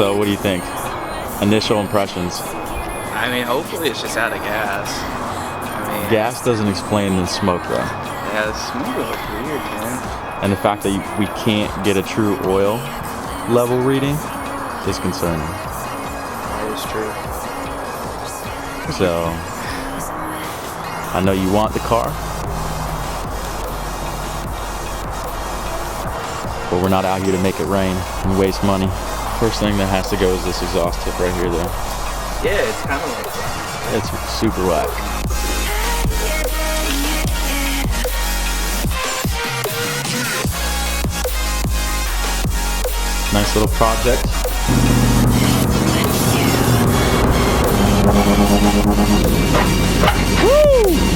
So what do you think? Initial impressions? I mean, hopefully it's just out of gas. I mean, Gas doesn't explain the smoke though. yeah, the smoke looks weird, man. And the fact that we can't get a true oil level reading is concerning. That is true. So, I know you want the car, but we're not out here to make it rain and waste money. First thing that has to go is this exhaust tip right here though. Yeah, it's kind of like that. It's super whack. Nice little project. Woo!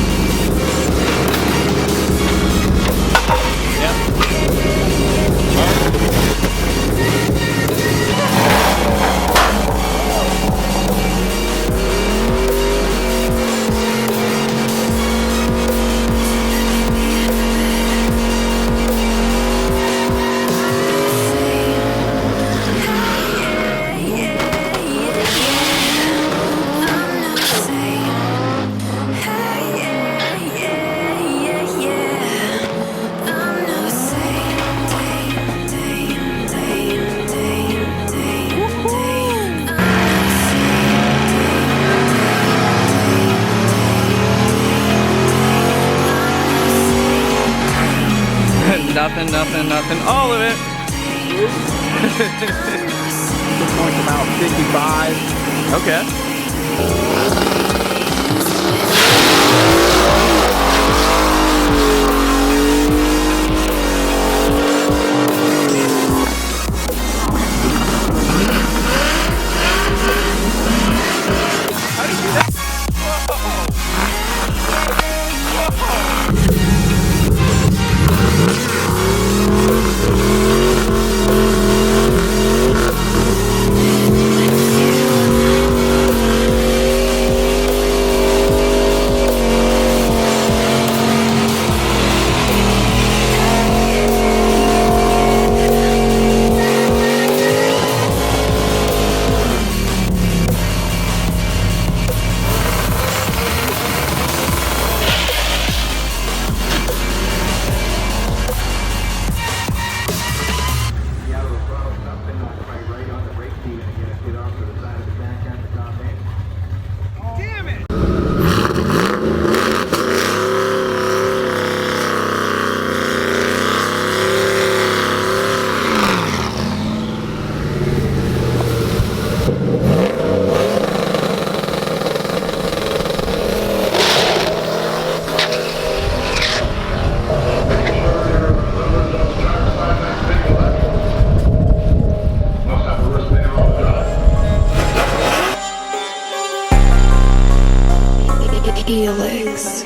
Nothing, all of it. This point's about 55. Okay. Helix.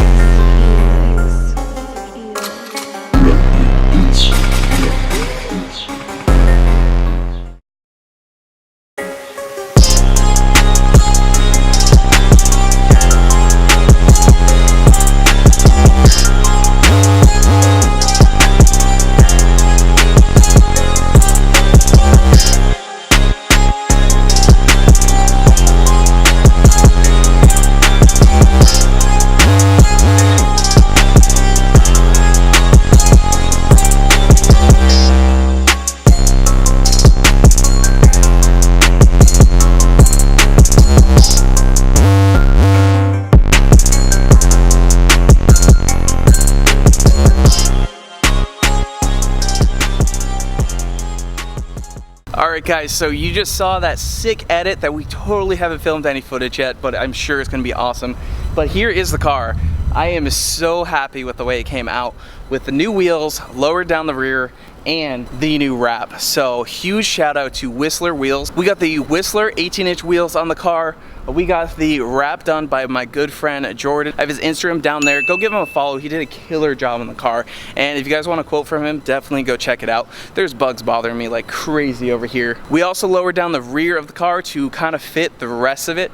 Alright guys, so you just saw that sick edit that we totally haven't filmed any footage yet, but I'm sure it's going to be awesome. But here is the car. I am so happy with the way it came out, with the new wheels lowered down the rear and the new wrap. So huge shout out to Whistler Wheels. We got the Whistler 18-inch wheels on the car, We got the wrap done by my good friend Jordan. I have his Instagram down there. Go give him a follow. He did a killer job on the car. And if you guys want a quote from him, definitely go check it out. There's bugs bothering me like crazy over here. We also lowered down the rear of the car to kind of fit the rest of it.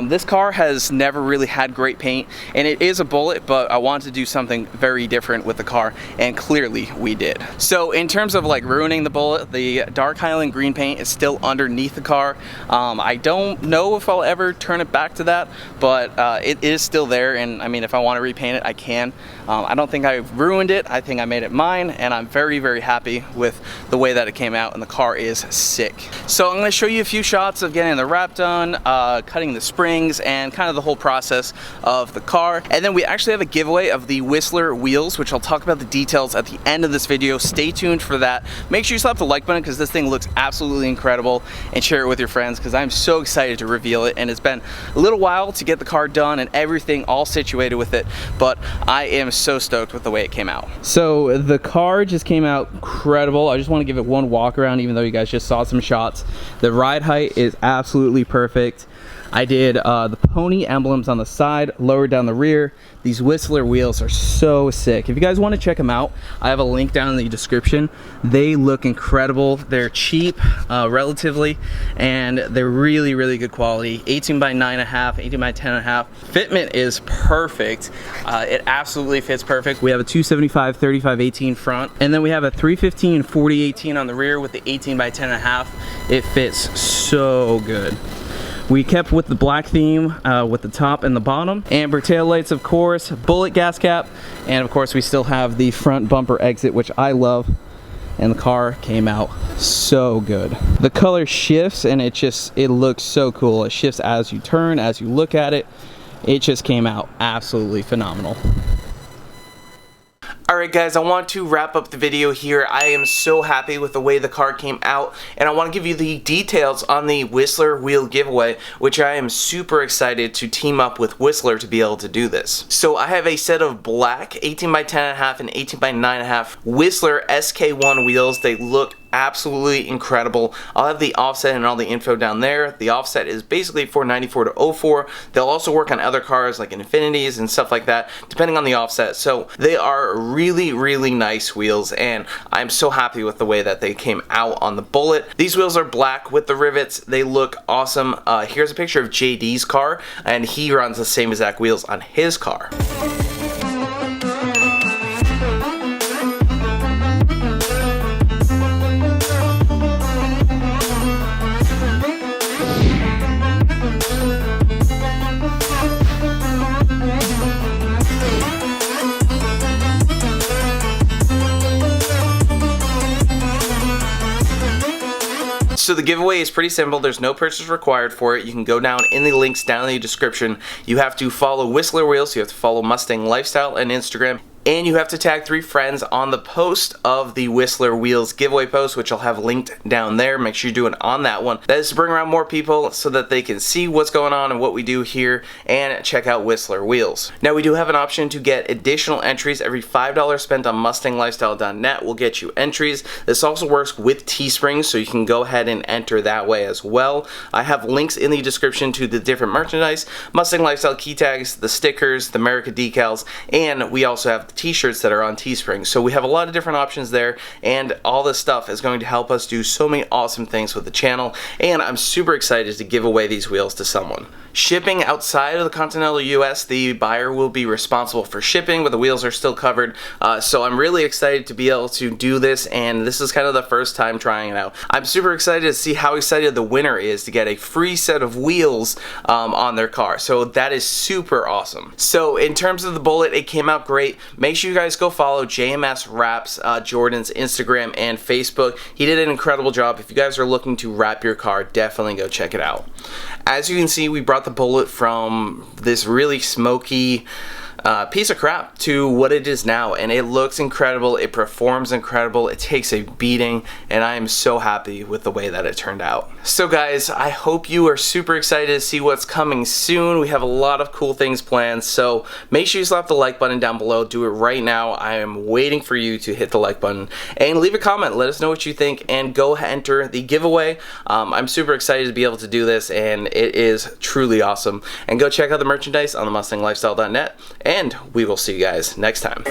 This car has never really had great paint, and it is a Bullitt, but I wanted to do something very different with the car, and clearly we did. So in terms of like ruining the Bullitt, the dark Highland green paint is still underneath the car. I don't know if I'll ever turn it back to that, but it is still there, and I mean, if I want to repaint it, I can. I don't think I ruined it. I think I made it mine, and I'm very, very happy with the way that it came out, and the car is sick. So I'm going to show you a few shots of getting the wrap done, cutting the springs, and kind of the whole process of the car. And then we actually have a giveaway of the Whistler wheels, which I'll talk about the details at the end of this video. Stay tuned for that. Make sure you slap the like button because this thing looks absolutely incredible, and share it with your friends because I'm so excited to reveal it. And it's been a little while to get the car done and everything all situated with it, but I am so stoked with the way it came out. So the car just came out incredible. I just want to give it one walk around, even though you guys just saw some shots. The ride height is absolutely perfect. I did the pony emblems on the side, lowered down the rear. These Whistler wheels are so sick. If you guys want to check them out, I have a link down in the description. They look incredible. They're cheap, relatively, and they're really, really good quality. 18 by 9.5, 18 by 10.5. Fitment is perfect. It absolutely fits perfect. We have a 275 35 18 front, and then we have a 315 40 18 on the rear with the 18 by 10.5. It fits so good. We kept with the black theme with the top and the bottom. Amber taillights, of course, Bullitt gas cap, and of course we still have the front bumper exit, which I love. And the car came out so good. The color shifts and it looks so cool. It shifts as you turn, as you look at it. It just came out absolutely phenomenal. Alright guys, I want to wrap up the video here. I am so happy with the way the car came out, and I want to give you the details on the Whistler wheel giveaway, which I am super excited to team up with Whistler to be able to do this. So I have a set of black 18 by 10.5 and 18 by 9.5 Whistler SK1 wheels. They look absolutely incredible. I'll have the offset and all the info down there. The offset is basically 494 to 04. They'll also work on other cars like Infinities and stuff like that, depending on the offset. So they are really, really nice wheels, and I'm so happy with the way that they came out on the Bullitt. These wheels are black with the rivets. They look awesome. Here's a picture of JD's car, and he runs the same exact wheels on his car. So the giveaway is pretty simple. There's no purchase required for it. You can go down in the links down in the description. You have to follow Whistler Wheels. You have to follow Mustang Lifestyle and Instagram. And you have to tag 3 friends on the post of the Whistler Wheels giveaway post, which I'll have linked down there. Make sure you do it on that one. That is to bring around more people so that they can see what's going on and what we do here and check out Whistler Wheels. Now, we do have an option to get additional entries. Every $5 spent on MustangLifestyle.net will get you entries. This also works with Teespring, so you can go ahead and enter that way as well. I have links in the description to the different merchandise, Mustang Lifestyle key tags, the stickers, the America decals, and we also have t-shirts that are on Teespring. So we have a lot of different options there, and all this stuff is going to help us do so many awesome things with the channel, and I'm super excited to give away these wheels to someone. Shipping outside of the continental US, the buyer will be responsible for shipping, but the wheels are still covered. So I'm really excited to be able to do this, and this is kind of the first time trying it out. I'm super excited to see how excited the winner is to get a free set of wheels on their car. So that is super awesome. So in terms of the Bullitt, it came out great. Make sure you guys go follow JMS Wraps, Jordan's Instagram and Facebook. He did an incredible job. If you guys are looking to wrap your car, definitely go check it out. As you can see, we brought the Bullitt from this really smoky, piece of crap to what it is now, and it looks incredible, it performs incredible, it takes a beating, and I am so happy with the way that it turned out. So guys, I hope you are super excited to see what's coming soon. We have a lot of cool things planned, so make sure you slap the like button down below. Do it right now. I am waiting for you to hit the like button and leave a comment. Let us know what you think and go enter the giveaway. I'm super excited to be able to do this, and it is truly awesome. And go check out the merchandise on the MustangLifestyle.net, and we will see you guys next time.